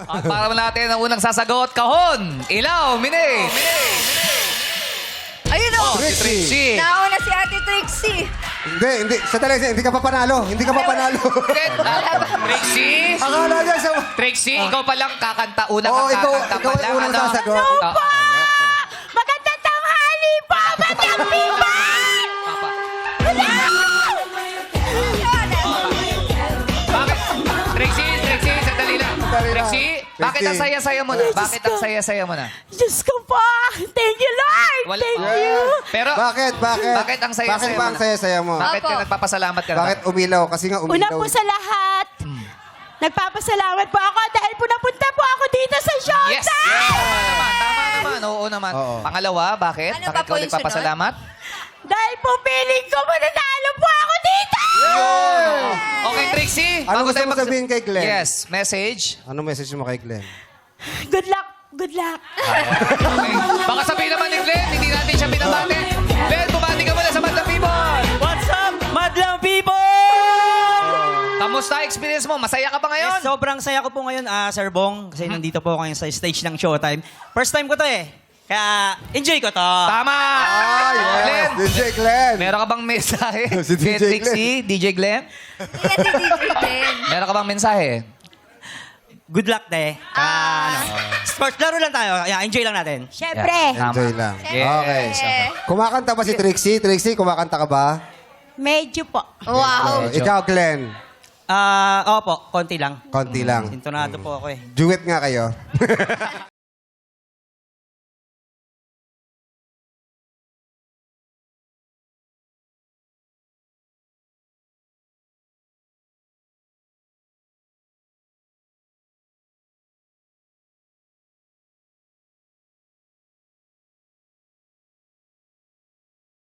At para natin ang unang sasagot, kahon, ilaw, mini. Ayun o. Si Trixie. Nauna si Ate Trixie. Hindi. Sa talaga, hindi ka pa panalo. Trixie? Akala niya sa... Trixie, ikaw pa lang kakanta. Unang Oo, ikaw kakanta pa ang lang. unang sasagot. Magandang tanghali po, Madam Pipan! Bakit? Trixie, sandali lang. Trixie, bakit ang saya-saya mo na? Bakit ang saya-saya mo na? Diyos ko po! Thank you, Lord! Thank you! Pero, Bakit? Bakit ang saya-saya Bakit ba ang mo na? saya-saya mo? bakit ka Opo. nagpapasalamat ka na? Bakit umilaw? Kasi nga Una umilaw. po sa lahat, nagpapasalamat po ako dahil po napunta po ako dito sa Showtime! Yes! Tama naman. Oo naman. Oo. Pangalawa, bakit? Ano Bakit pa po ka yung nagpapasalamat? Dahil po feeling ko mananalo po ako dito! Okay, Trixie. Ano bago gusto tayo mo sabihin kay Glenn? Yes, message. Ano message mo kay Glenn? Good luck! Good luck! Okay. Baka sabihin naman ni Glenn, hindi natin siya binabati. Glenn, bumati ka muna sa Madlang People. What's up, Madlang People? Kamusta experience mo? Masaya ka ba ngayon? Yes, sobrang saya ko po ngayon, Sir Bong, kasi nandito po ako ngayon sa stage ng Showtime. First time ko to eh. Kaya, enjoy ko to. Tama! Glenn, DJ Glenn. meron ka bang mensahe? Si DJ Kay Trixie, DJ Glenn? Ate Trixie. Meron ka bang mensahe? Good luck, te. Sports, laro lang tayo. Yeah, enjoy lang natin. Siyempre, Yeah. Enjoy lang. Yes. Okay. Kumakanta ba si Trixie? Trixie, kumakanta ka ba? medyo po. Wow! Ikaw, Glenn. Opo, konti lang. Konti lang. Sintonado po ako eh. Duet nga kayo.